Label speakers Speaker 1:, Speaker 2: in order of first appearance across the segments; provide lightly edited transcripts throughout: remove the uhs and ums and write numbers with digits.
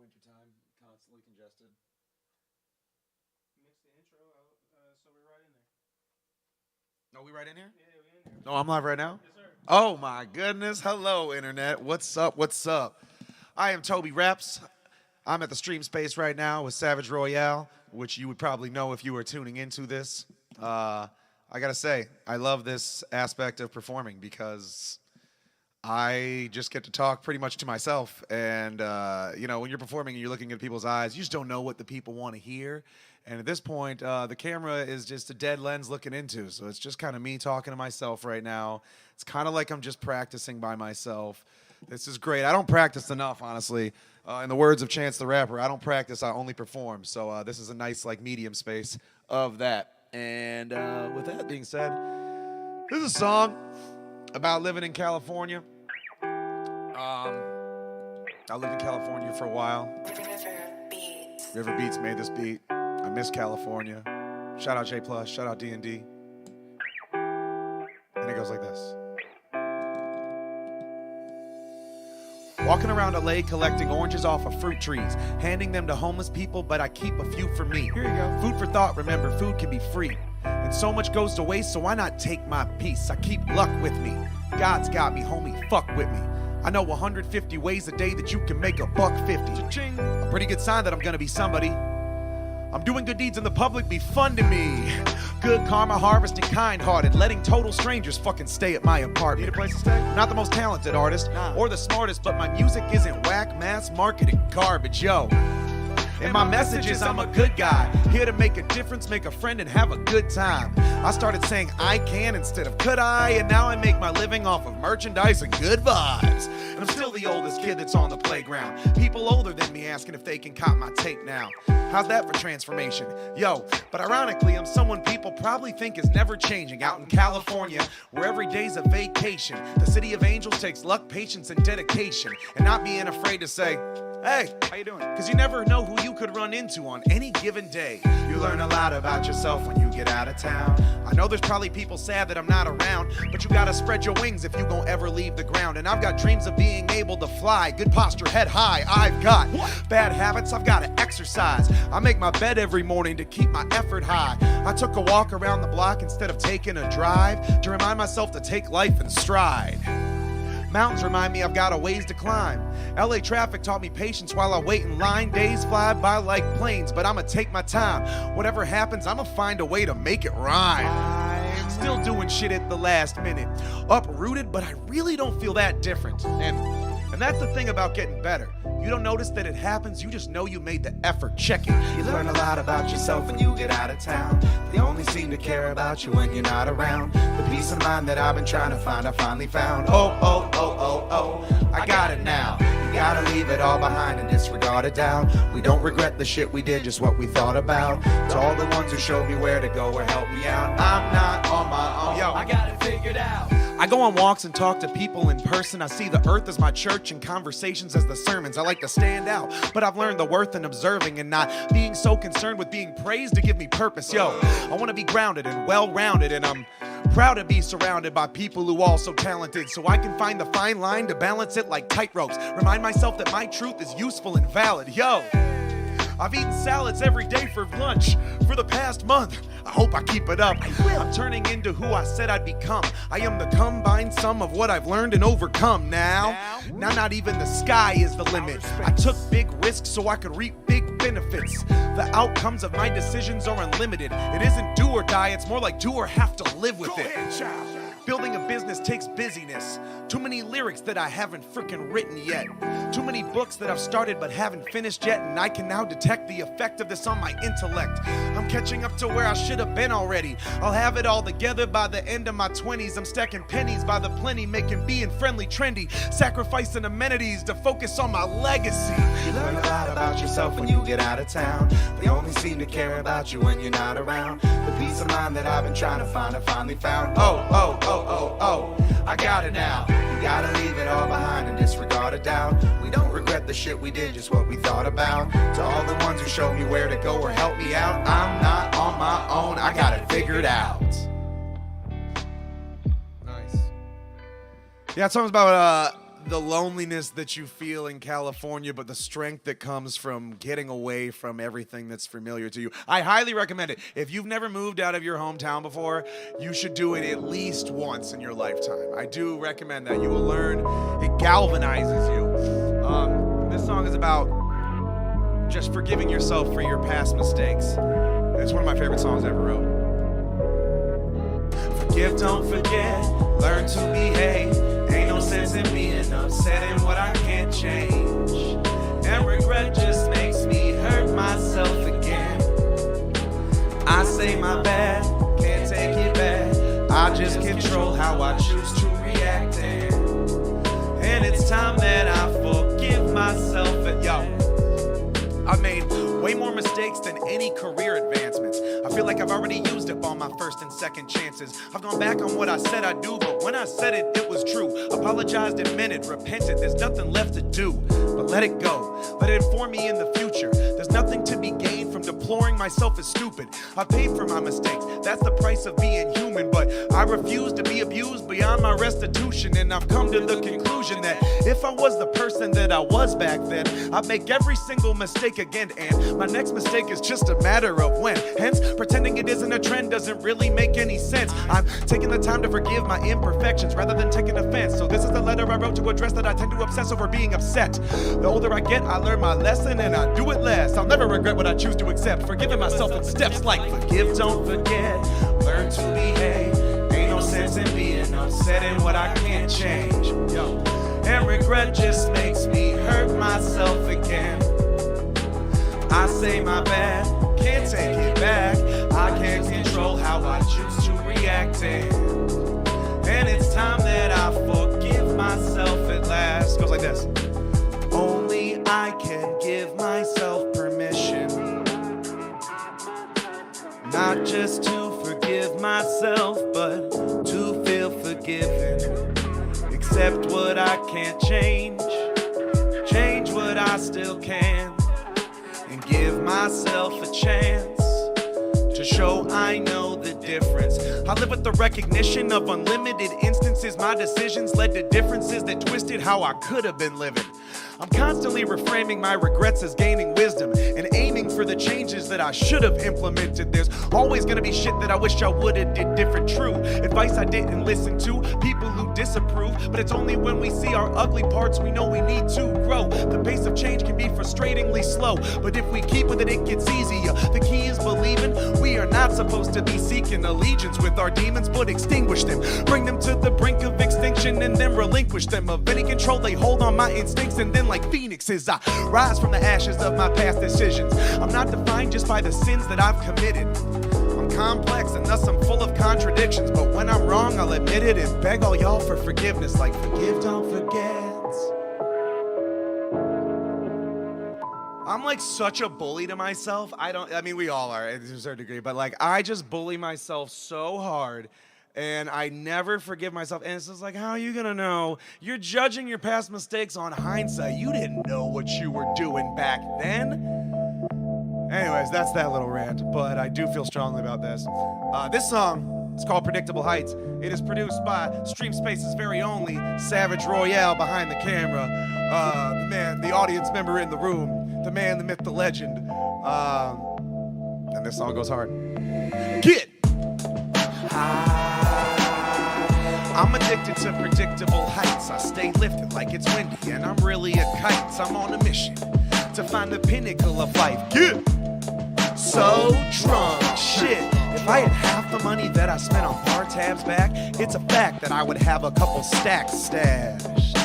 Speaker 1: wintertime, constantly congested.
Speaker 2: Mix the intro, so we're right in there.
Speaker 1: Are we right in here?
Speaker 2: Yeah, we're in there.
Speaker 1: No, I'm live right now?
Speaker 2: Yes, sir.
Speaker 1: Oh my goodness. Hello, Internet. What's up? What's up? I am Tobyraps. I'm at the StreamSpace right now with Savage Royale, which you would probably know if you were tuning into this. I gotta say, I love this aspect of performing because I just get to talk pretty much to myself. And, you know, when you're performing and you're looking at people's eyes, you just don't know what the people want to hear. And at this point, the camera is just a dead lens looking into. So it's just kind of me talking to myself right now. It's kind of like I'm just practicing by myself. This is great. I don't practice enough, honestly. In the words of Chance the Rapper, I don't practice, I only perform. So this is a nice, like, medium space of that. And with that being said, this is a song about living in California. I lived in California for a while. River Beats made this beat. I miss California. Shout out J+, shout out D&D. And it goes like this. Walking around LA collecting oranges off of fruit trees, handing them to homeless people, but I keep a few for me. Here you go. Food for thought, remember, food can be free. And so much goes to waste, so why not take my piece? I keep luck with me. God's got me, homie, fuck with me. I know 150 ways a day that you can make $1.50. Cha-ching. A pretty good sign that I'm gonna be somebody. I'm doing good deeds in the public, be fun to me. Good karma, harvesting, kind-hearted, letting total strangers fucking stay at my apartment. Need a place to stay? I'm not the most talented artist, or the smartest, but my music isn't whack, mass-marketed garbage, yo. And my message is I'm a good guy, here to make a difference, make a friend, and have a good time. I started saying I can instead of could I, and now I make my living off of merchandise and good vibes. And I'm still the oldest kid that's on the playground. People older than me asking if they can cop my tape now. How's that for transformation? Yo, but ironically, I'm someone people probably think is never changing out in California, where every day's a vacation. The city of angels takes luck, patience, and dedication, and not being afraid to say, hey, how you doing? Because you never know who you could run into on any given day. You learn a lot about yourself when you get out of town. I know there's probably people sad that I'm not around, but you gotta spread your wings if you gon' ever leave the ground. And I've got dreams of being able to fly. Good posture, head high, I've got bad habits, I've gotta exercise. I make my bed every morning to keep my effort high. I took a walk around the block instead of taking a drive to remind myself to take life in stride. Mountains remind me I've got a ways to climb. LA traffic taught me patience while I wait in line. Days fly by like planes, but I'ma take my time. Whatever happens, I'ma find a way to make it rhyme. Still doing shit at the last minute. Uprooted, but I really don't feel that different. And that's the thing about getting better. You don't notice that it happens, you just know you made the effort. Check it. You learn a lot about yourself when you get out of town. They only seem to care about you when you're not around. The peace of mind that I've been trying to find, I finally found. I got it now. You gotta leave it all behind and disregard it down. We don't regret the shit we did, just what we thought about. To all the ones who showed me where to go or helped me out, I'm not on my own. Yo, I got it figured out. I go on walks and talk to people in person. I see the earth as my church and conversations as the sermons. I like to stand out, but I've learned the worth in observing and not being so concerned with being praised to give me purpose. Yo, I want to be grounded and well-rounded, and I'm proud to be surrounded by people who are all so talented, so I can find the fine line to balance it like tightropes. Remind myself that my truth is useful and valid. Yo, I've eaten salads every day for lunch for the past month. I hope I keep it up. I'm turning into who I said I'd become. I am the combined sum of what I've learned and overcome. Now not even the sky is the limit. I took big risks so I could reap big benefits. The outcomes of my decisions are unlimited. It isn't do or die, it's more like do or have to live with it. Building a business takes busyness. Too many lyrics that I haven't freaking written yet. Too many books that I've started but haven't finished yet, and I can now detect the effect of this on my intellect. I'm catching up to where I should have been already. I'll have it all together by the end of my 20s. I'm stacking pennies by the plenty, making being friendly trendy, sacrificing amenities to focus on my legacy. You learn a lot about yourself when you get out of town. They only seem to care about you when you're not around. The peace of mind that I've been trying to find, I finally found. I got it now. You gotta leave it all behind and disregard it down. We don't regret the shit we did, just what we thought about. To all the ones who showed me where to go or helped me out, I'm not on my own, I got it figured out. Nice. Yeah, that song's about the loneliness that you feel in California, but the strength that comes from getting away from everything that's familiar to you. I highly recommend it. If you've never moved out of your hometown before, you should do it at least once in your lifetime. I do recommend that. You will learn. It galvanizes you. This song is about just forgiving yourself for your past mistakes. It's one of my favorite songs I ever wrote. Forgive, don't forget, learn to behave. Ain't no sense in being upset in what I can't change. And regret just makes me hurt myself again. I say my bad, can't take it back. I just control how I choose to react. And it's time that I forgive myself. I've made way more mistakes than any career advancements. I feel like I've already used up all my first and second chances. I've gone back on what I said I'd do, but when I said it, it was true. Apologized, admitted, repented, there's nothing left to do. But let it go, let it inform me in the future. There's nothing to be gained from deploring myself as stupid. I paid for my mistakes, that's the price of being human. But I refuse to be abused beyond my restitution. And I've come to the conclusion that if I was the person that I was back then, I'd make every single mistake again. And my next mistake is just a matter of when. Hence, pretending it isn't a trend doesn't really make any sense. I'm taking the time to forgive my imperfections rather than taking offense. So this is the letter I wrote to address that I tend to obsess over being upset. The older I get, I learn my lesson and I do it less. I'll never regret what I choose to accept. Forgiving myself in steps like forgive, don't forget, learn to behave. Ain't no sense in being upset in what I can't change. And regret just makes me hurt myself again. I say my bad, can't take it back. I can't control how I choose to react. And it's time that I forgive myself at last. Goes like this. Only I can give myself permission, not just to forgive myself, but to feel forgiven. Accept what I can't change, change what I still can, and give myself a chance to show I know the difference. I live with the recognition of unlimited instances. My decisions led to differences that twisted how I could have been living. I'm constantly reframing my regrets as gaining wisdom and aiming for the changes that I should have implemented. There's always gonna be shit that I wish I would've did different. True advice I didn't listen to, people who disapprove, but it's only when we see our ugly parts we know we need to grow. The pace of change can be frustratingly slow, but if we keep with it, it gets easier. The key is believing. We are not supposed to be seeking allegiance with our demons, but extinguish them, bring them to the brink of extinction, and then relinquish them of any control they hold on my instincts. And then like phoenixes, I rise from the ashes of my past decisions. I'm not defined just by the sins that I've committed. I'm complex and thus I'm full of contradictions, but when I'm wrong, I'll admit it and beg all y'all for forgiveness. Like forgive, don't forget. I'm like such a bully to myself. I mean, we all are to a certain degree, but like I just bully myself so hard. And I never forgive myself. And it's just like, how are you gonna know? You're judging your past mistakes on hindsight. You didn't know what you were doing back then. Anyways, that's that little rant, but I do feel strongly about this. This song is called Predictable Heights. It is produced by StreamSpace's very only Savage Royale behind the camera. The man, the audience member in the room, the man, the myth, the legend. And this song goes hard. Get! I'm addicted to predictable heights. I stay lifted like it's windy, and I'm really a kite. I'm on a mission to find the pinnacle of life. Yeah. So drunk, shit. If I had half the money that I spent on bar tabs back, it's a fact that I would have a couple stacks stashed.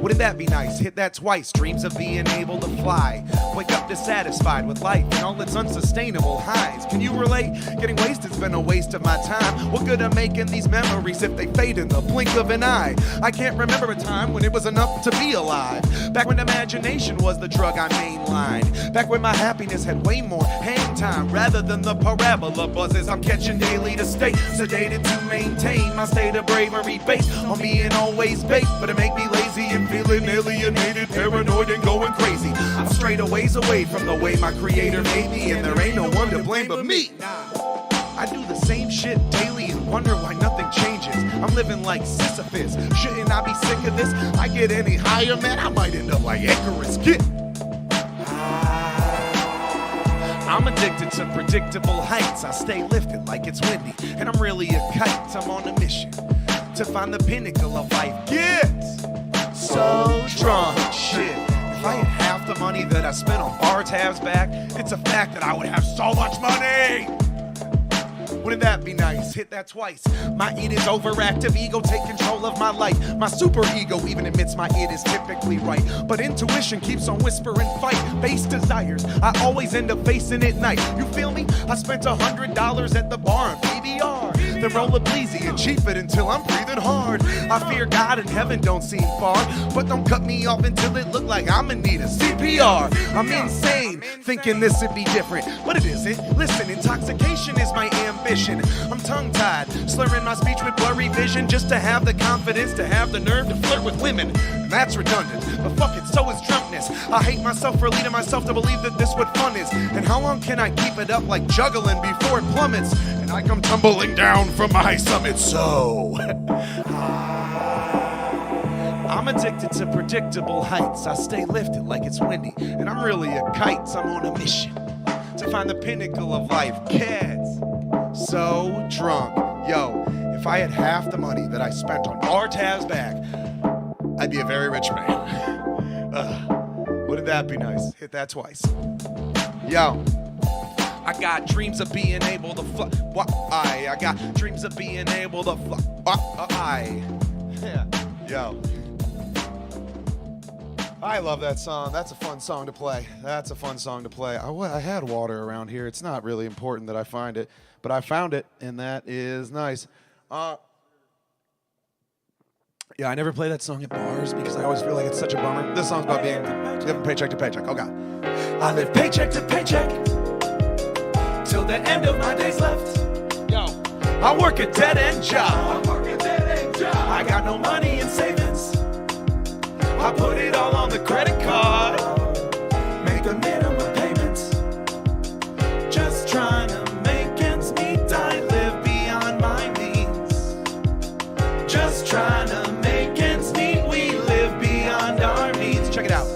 Speaker 1: Wouldn't that be nice? Hit that twice. Dreams of being able to fly. Wake up dissatisfied with life and all its unsustainable highs. Can you relate? Getting wasted's been a waste of my time. What good am making these memories if they fade in the blink of an eye? I can't remember a time when it was enough to be alive. Back when imagination was the drug I mainlined. Back when my happiness had way more hang time rather than the parabola buzzes I'm catching daily to stay sedated to maintain my state of bravery based on being always baked. But it make me lazy and feeling alienated, paranoid, and going crazy. I'm straight a ways away from the way my creator made me, and there ain't no one to blame but me. I do the same shit daily and wonder why nothing changes. I'm living like Sisyphus. Shouldn't I be sick of this? I get any higher, man, I might end up like Icarus. Get. I'm addicted to predictable heights. I stay lifted like it's windy, and I'm really a kite. I'm on a mission to find the pinnacle of life. Gets so drunk, shit. If I had half the money that I spent on bar tabs back, it's a fact that I would have so much money. Wouldn't that be nice? Hit that twice. My id is overactive, ego take control of my life. My super ego even admits my id is typically right. But intuition keeps on whispering fight. Base desires, I always end up facing at night. You feel me? I spent $100 at the bar on PBR. Then roll a bleezy and cheap it until I'm breathing hard. I fear God and heaven don't seem far, but don't cut me off until it look like I'm in need of CPR. I'm insane, thinking this would be different, but it isn't. Listen, intoxication is my ambition. I'm tongue-tied, slurring my speech with blurry vision, just to have the confidence, to have the nerve to flirt with women. And that's redundant, but fuck it, so is drunkenness. I hate myself for leading myself to believe that this what fun is. And how long can I keep it up like juggling before it plummets? And I come tumbling down from my summit, so I'm addicted to predictable heights. I stay lifted like it's windy, and I'm really a kite. I'm on a mission to find the pinnacle of life. Cats, so drunk. Yo, if I had half the money that I spent on bar tabs back, I'd be a very rich man. Wouldn't that be nice? Hit that twice. Yo. I got dreams of being able to fly. I got dreams of being able to fly. Yeah. Yo. I love that song. That's a fun song to play. That's a fun song to play. I had water around here. It's not really important that I find it, but I found it, and that is nice. Yeah, I never play that song at bars because I always feel like it's such a bummer. This song's about being living paycheck to paycheck. Oh, God. I live paycheck to paycheck till the end of my days left. Yo, I work a dead-end job. I got no money in savings. I put it all on the credit card. Make the minimum payments. Just trying to make ends meet. I live beyond my means. Just trying to make ends meet. We live beyond our means. Check it out.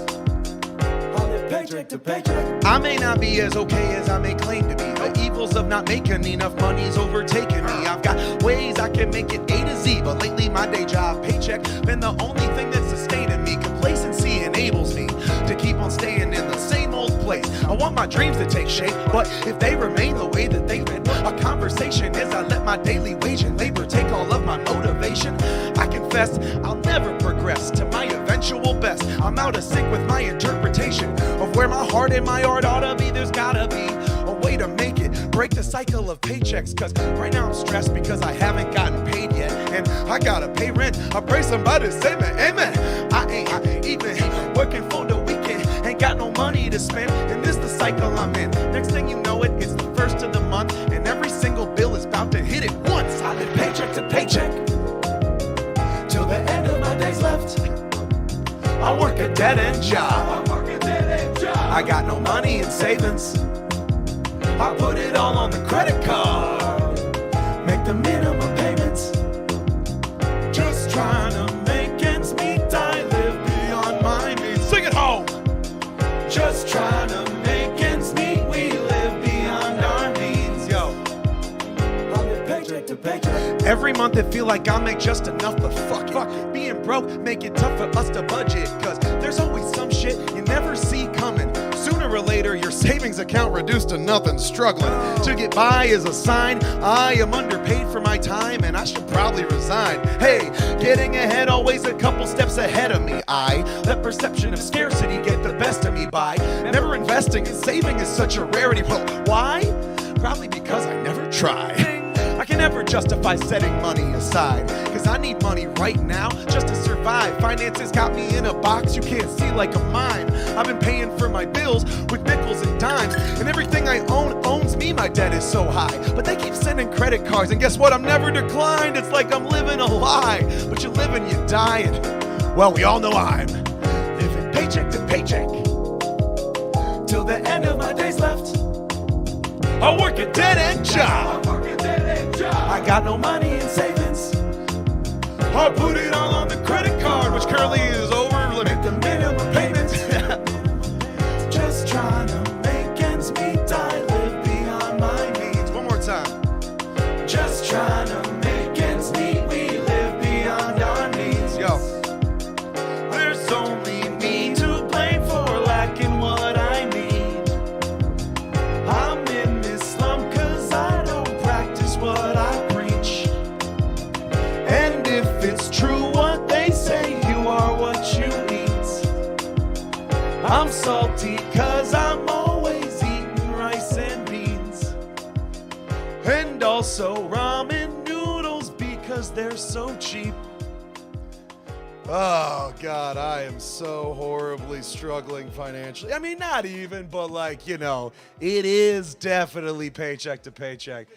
Speaker 1: I live paycheck to paycheck. I may not be as okay as I may claim to be. The evils of not making enough money's overtaken me. I've got ways I can make it A to Z, but lately my day job paycheck been the only thing that's sustaining me. Complacency enables me to keep on staying in the same old place. I want my dreams to take shape, but if they remain the way that they've been, a conversation is I let my daily wage and labor take all of my motivation. I confess I'll never progress to my eventual best. I'm out of sync with my interpretation of where my heart and my art ought to be. There's gotta be a way to make it, break the cycle of paychecks, cause right now I'm stressed because I haven't gotten paid yet, and I gotta pay rent. I pray somebody say me amen. I ain't even working for the weekend, ain't got no money to spend, and this the cycle I'm in. Next thing you know it's the first of the month, and every single bill is about to hit it once. I live paycheck to paycheck till the end of my days left. I work a dead-end job. I got no money in savings. I put it all on the credit card. Make the minimum payments. Just trying to make ends meet. I live beyond my means. Sing it home. Just trying to make ends meet. We live beyond our means. Yo, I live paycheck to paycheck. Every month it feel like I make just enough, but fuck it. Being broke make it tough for us to budget, cause there's always some shit you never see coming. Sooner or later, your savings account reduced to nothing. Struggling to get by is a sign I am underpaid for my time, and I should probably resign. Hey, getting ahead, always a couple steps ahead of me. I let perception of scarcity get the best of me by never investing and saving is such a rarity. Well, why? Probably because I never tried. I can never justify setting money aside, cause I need money right now just to survive. Finances got me in a box you can't see like a mine. I've been paying for my bills with nickels and dimes, and everything I own owns me. My debt is so high, but they keep sending credit cards, and guess what? I'm never declined. It's like I'm living a lie, but you live and you die, and well, we all know I'm living paycheck to paycheck till the end of my days left. I work a dead-end job. I got no money in savings. or put it all on the credit card, which currently is over limit. The minimum payments. Just trying to make ends meet. I live beyond my means. One more time. Just trying to make ends meet. We live beyond our needs. Yo. There's only me to blame for lacking what I need. I'm in this slump cause I don't practice what I preach. And if it's true what they say, you are what you eat. I'm salty cause I'm always eating rice and beans. And also ramen noodles because they're so cheap. Oh, God, I am so horribly struggling financially. I mean, not even, but like, you know, it is definitely paycheck to paycheck.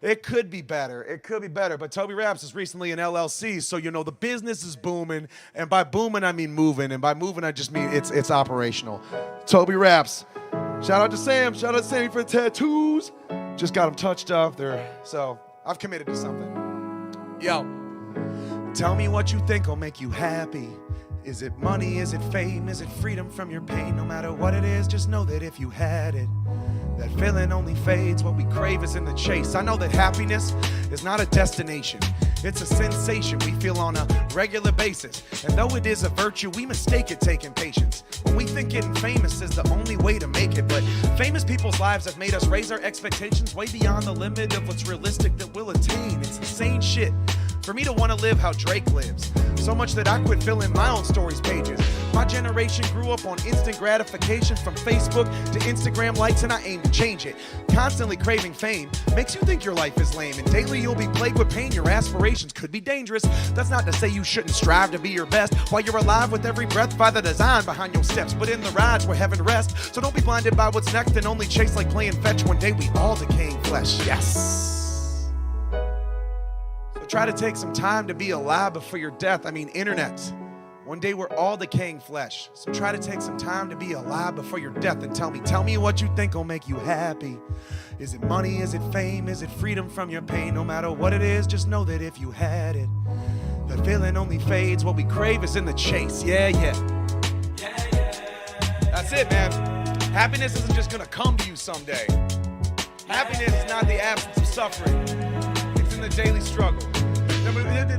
Speaker 1: It could be better. It could be better. But Tobyraps is recently an LLC, so, you know, the business is booming. And by booming, I mean moving. And by moving, I just mean it's operational. Tobyraps. Shout out to Sam. Shout out to Sammy for the tattoos. Just got them touched up there. So I've committed to something. Yo. Tell me what you think will make you happy. Is it money? Is it fame? Is it freedom from your pain? No matter what it is, just know that if you had it, that feeling only fades. What we crave is in the chase. I know that happiness is not a destination. It's a sensation we feel on a regular basis. And though it is a virtue, we mistake it taking patience. When we think getting famous is the only way to make it. But famous people's lives have made us raise our expectations way beyond the limit of what's realistic that we'll attain. It's insane shit for me to want to live how Drake lives. So much that I quit filling my own stories pages. My generation grew up on instant gratification from Facebook to Instagram likes, and I aim to change it. Constantly craving fame makes you think your life is lame, and daily you'll be plagued with pain. Your aspirations could be dangerous. That's not to say you shouldn't strive to be your best while you're alive with every breath by the design behind your steps. But in the rides where heaven rests, so don't be blinded by what's next and only chase like playing fetch. One day we all decaying flesh. Yes. Try to take some time to be alive before your death. I mean, internet. One day we're all decaying flesh. So try to take some time to be alive before your death and tell me what you think will make you happy. Is it money? Is it fame? Is it freedom from your pain? No matter what it is, just know that if you had it, that feeling only fades. What we crave is in the chase. Yeah, yeah. That's it, man. Happiness isn't just gonna come to you someday. Happiness is not the absence of suffering. It's in the daily struggle.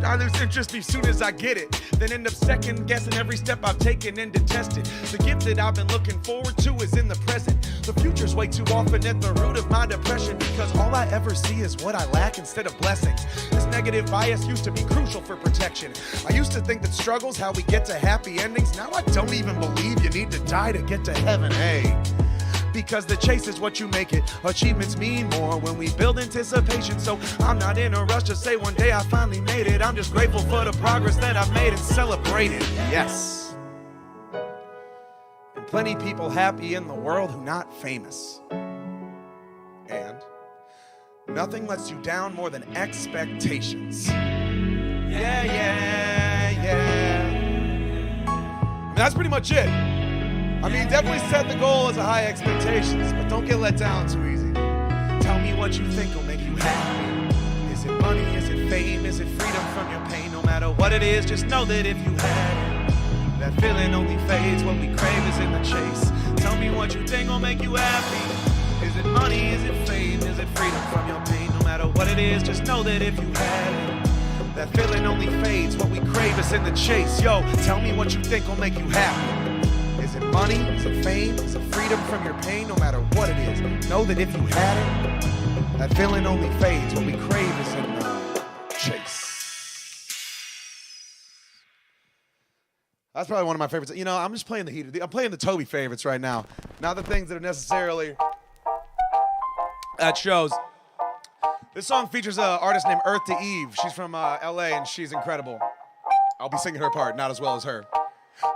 Speaker 1: I lose interest as soon as I get it, then end up second guessing every step I've taken and detested. The gift that I've been looking forward to is in the present. The future's way too often at the root of my depression, because all I ever see is what I lack instead of blessings. This negative bias used to be crucial for protection. I used to think that struggle's how we get to happy endings. Now I don't even believe you need to die to get to heaven, hey. Because the chase is what you make it. Achievements mean more when we build anticipation. So I'm not in a rush to say one day I finally made it. I'm just grateful for the progress that I've made and celebrate it. Yes. And plenty people happy in the world who not famous. And nothing lets you down more than expectations. Yeah, yeah, yeah. And that's pretty much it. I mean, definitely set the goal as a high expectations, but don't get let down too easy. Tell me what you think will make you happy. Is it money? Is it fame? Is it freedom from your pain? No matter what it is, just know that if you had it, that feeling only fades. What we crave is in the chase. Tell me what you think will make you happy. Is it money? Is it fame? Is it freedom from your pain? No matter what it is, just know that if you had it, that feeling only fades. What we crave is in the chase. Yo, tell me what you think will make you happy. Is it money? Is it fame? Is it freedom from your pain? No matter what it is, know that if you had it, that feeling only fades. What we crave is in the chase. That's probably one of my favorites. You know, I'm just playing the heat. I'm playing the Toby favorites right now. Not the things that are necessarily at shows. This song features an artist named Earth to Eve. She's from LA and she's incredible. I'll be singing her part, not as well as her.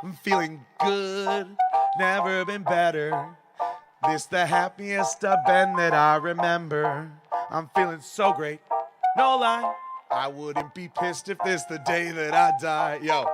Speaker 1: I'm feeling good, never been better. This the happiest I've been that I remember. I'm feeling so great, no lie. I wouldn't be pissed if this the day that I die. Yo.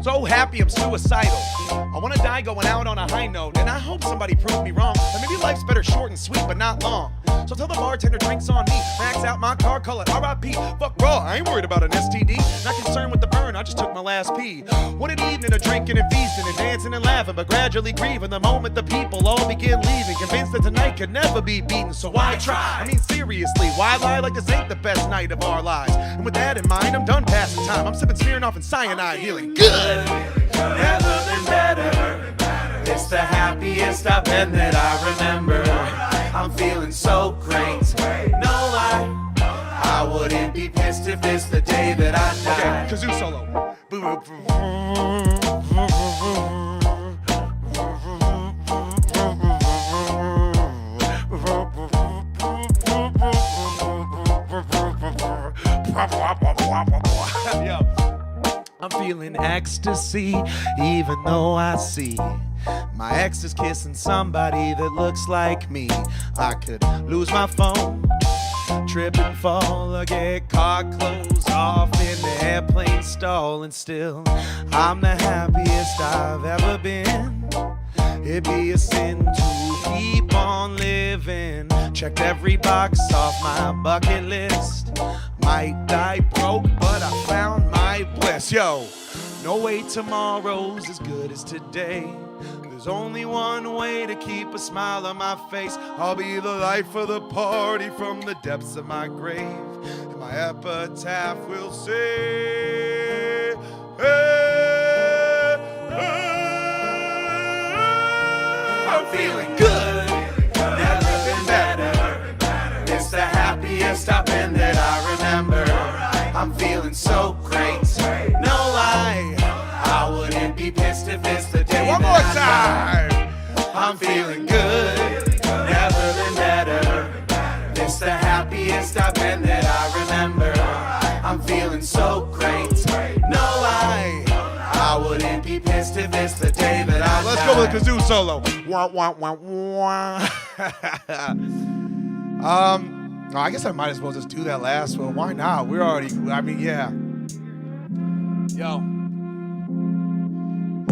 Speaker 1: So happy I'm suicidal. I wanna die going out on a high note, and I hope somebody proves me wrong. Or maybe life's better short and sweet, but not long. So tell the bartender drinks on me. Max out my car, call it R.I.P. Fuck raw, I ain't worried about an STD. Not concerned with the burn, I just took my last pee. What an evening of drinking and feasting and dancing and laughing, but gradually grieving the moment the people all begin leaving. Convinced that tonight could never be beaten, so why try? I mean seriously, why lie like this ain't the best night of our lives? And with that in mind, I'm done passing time. I'm sipping Smirnoff and Cyanide, feeling good.
Speaker 3: Never been better. It's the happiest I've been that I remember. I'm feeling so great. No lie, I wouldn't be pissed if it's the day that I die.
Speaker 1: Okay, kazoo solo. Yo. I'm feeling ecstasy, even though I see my ex is kissing somebody that looks like me. I could lose my phone, trip and fall, or get caught closed off in the airplane stall, and still I'm the happiest I've ever been. It'd be a sin to keep on living. Checked every box off my bucket list. Might die broke, but I found my bliss. Yo, no way tomorrow's as good as today. There's only one way to keep a smile on my face. I'll be the life of the party from the depths of my grave. And my epitaph will say, hey, I'm feeling good.
Speaker 3: Never been better. It's the happiest I've been that I remember. I'm feeling so great. No lie, I wouldn't be pissed if it's the day
Speaker 1: One more
Speaker 3: that I
Speaker 1: time.
Speaker 3: die. I'm feeling good. Never been better. It's the happiest I've been that I remember. I'm feeling so great. No lie, I wouldn't be pissed if it's the day that I
Speaker 1: Let's
Speaker 3: die.
Speaker 1: go with the kazoo solo. Wah, wah, wah, wah. I guess I might as well just do that last one. Why not? We're already, I mean, yeah. Yo.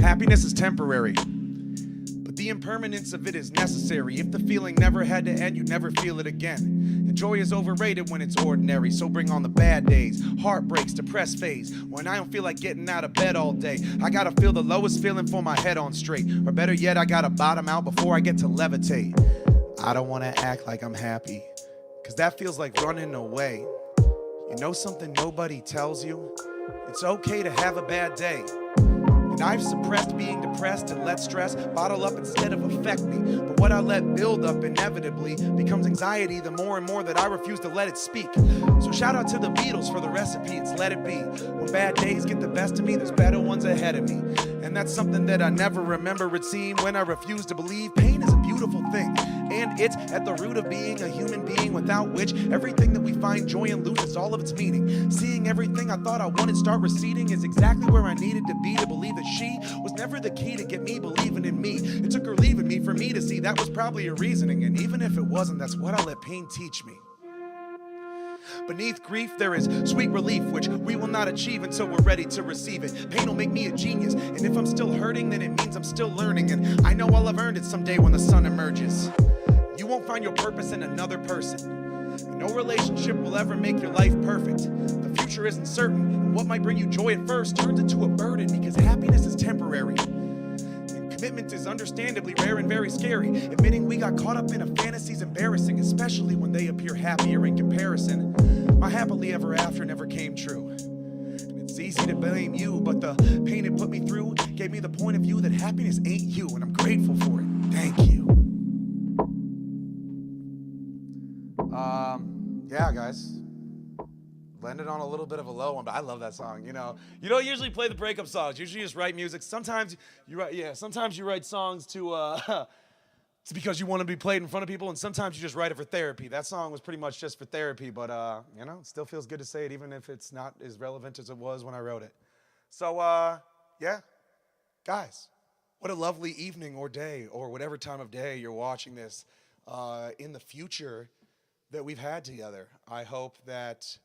Speaker 1: Happiness is temporary, but the impermanence of it is necessary. If the feeling never had to end, you'd never feel it again. And joy is overrated when it's ordinary, so bring on the bad days, heartbreaks, depressed phase. When I don't feel like getting out of bed all day, I gotta feel the lowest feeling for my head on straight. Or better yet, I gotta bottom out before I get to levitate. I don't wanna act like I'm happy, cause that feels like running away. You know something nobody tells you? It's okay to have a bad day. And I've suppressed being depressed and let stress bottle up instead of affect me. But what I let build up inevitably becomes anxiety the more and more that I refuse to let it speak. So shout out to the Beatles for the recipe, it's let it be. When bad days get the best of me, there's better ones ahead of me. And that's something that I never remember it seemed when I refused to believe pain is a beautiful thing. And it's at the root of being a human being, without which everything that we find joy in loses all of its meaning. Seeing everything I thought I wanted start receding is exactly where I needed to be to believe that she was never the key to get me believing in me. It took her leaving me for me to see that was probably her reasoning, and even if it wasn't, that's what I let pain teach me. Beneath grief there is sweet relief, which we will not achieve until we're ready to receive it. Pain will make me a genius, and if I'm still hurting, then it means I'm still learning, and I know I'll have earned it someday when the sun emerges. You won't find your purpose in another person, and no relationship will ever make your life perfect. The future isn't certain, and what might bring you joy at first turns into a burden, because happiness is temporary. Commitment is understandably rare and very scary. Admitting we got caught up in a fantasy's embarrassing, especially when they appear happier in comparison. My happily ever after never came true. And it's easy to blame you, but the pain it put me through gave me the point of view that happiness ain't you, and I'm grateful for it. Thank you. Yeah, guys. Landed on a little bit of a low one, but I love that song. You don't usually play the breakup songs. Usually you just write music. Sometimes you write songs to it's because you want to be played in front of people, and sometimes you just write it for therapy. That song was pretty much just for therapy, but it still feels good to say it, even if it's not as relevant as it was when I wrote it. So yeah, guys, what a lovely evening or day or whatever time of day you're watching this in the future that we've had together. I hope that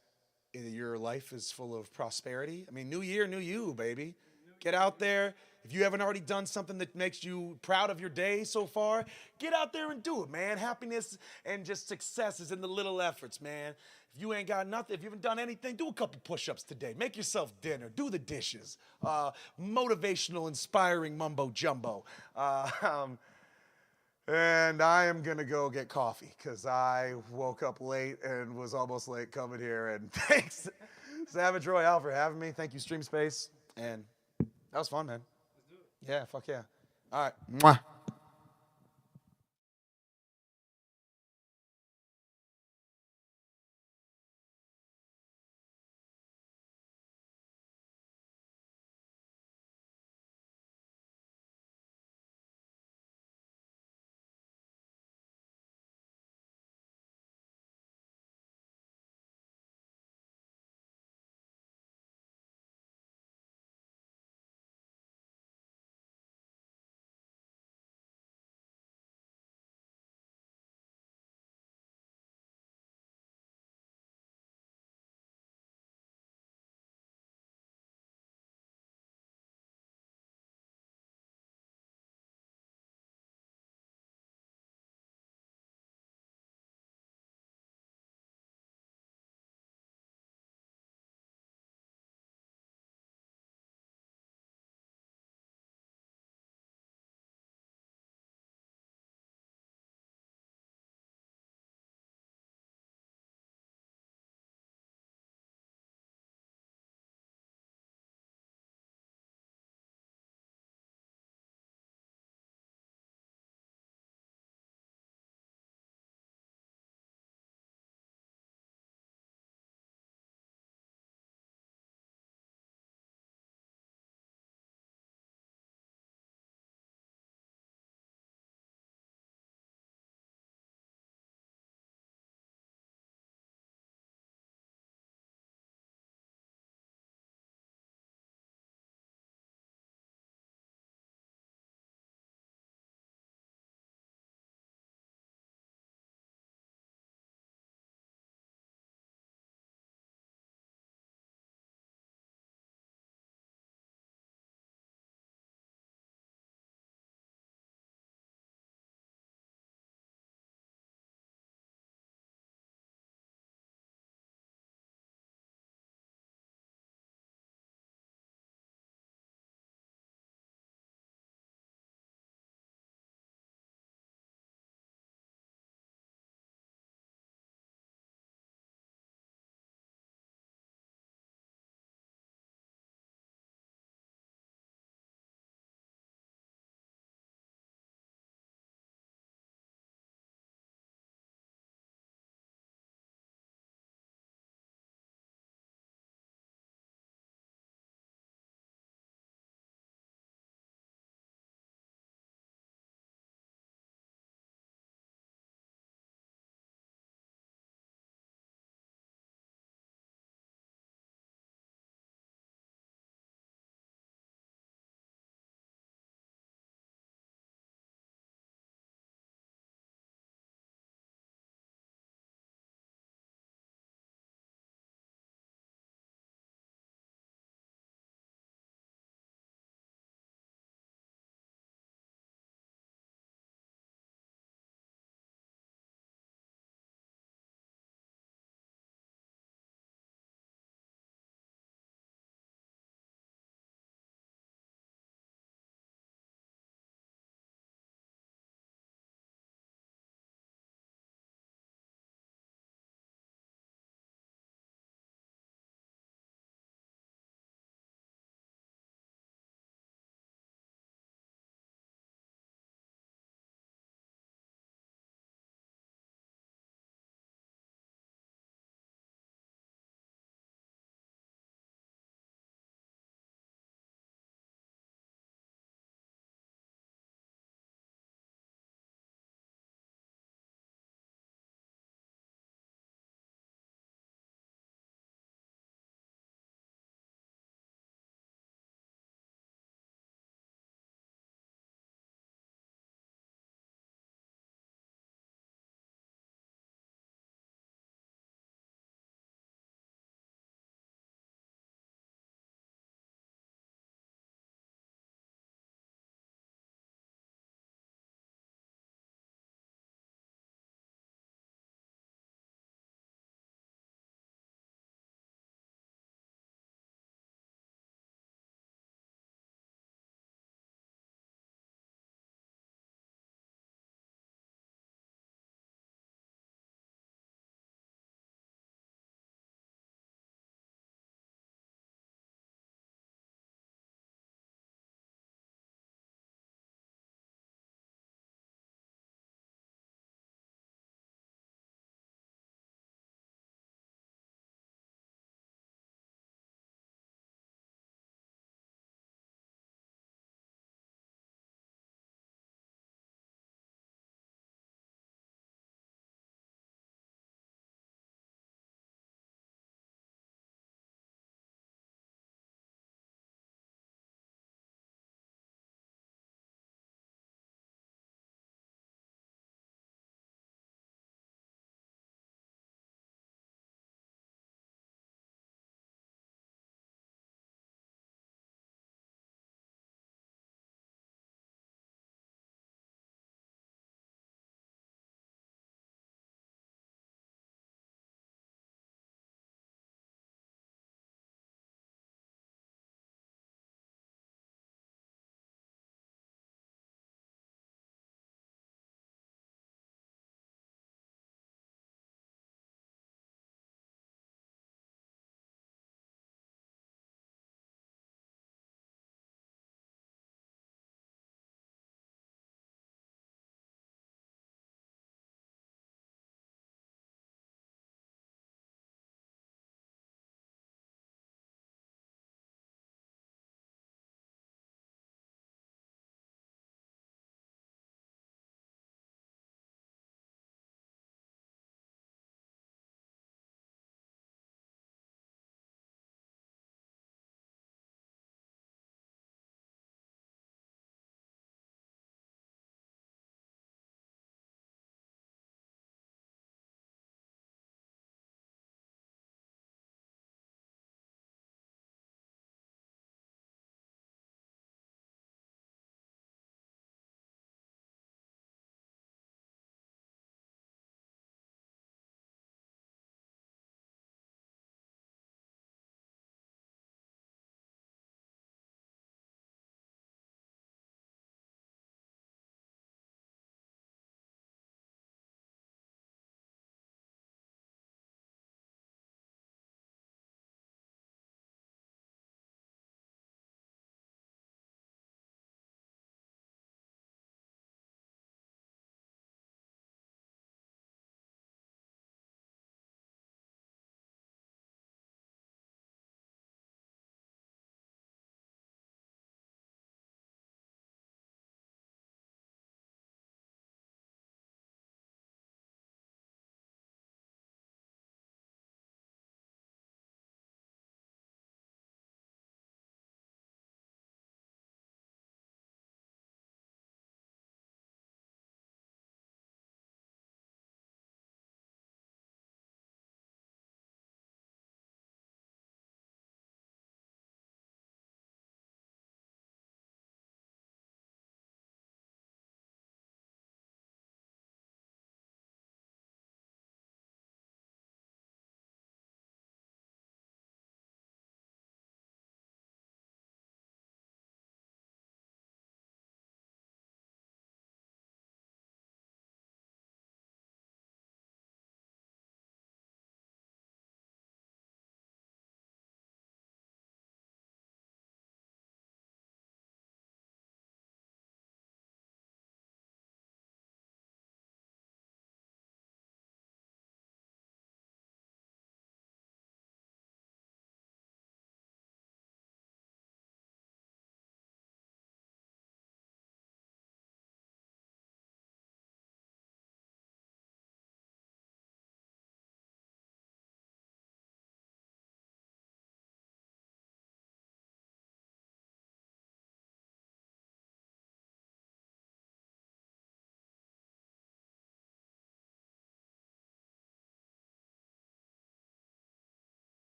Speaker 1: your life is full of prosperity. I mean, new year, new you, baby. Get out there. If you haven't already done something that makes you proud of your day so far, get out there and do it, man. Happiness and just success is in the little efforts, man. If you ain't got nothing, if you haven't done anything, do a couple push-ups today. Make yourself dinner. Do the dishes. Motivational, inspiring mumbo jumbo. And I am gonna go get coffee because I woke up late and was almost late coming here. And thanks, Savage Royale, for having me. Thank you, StreamSpace. And that was fun, man. Let's do it. Yeah, fuck yeah. All right. Mwah.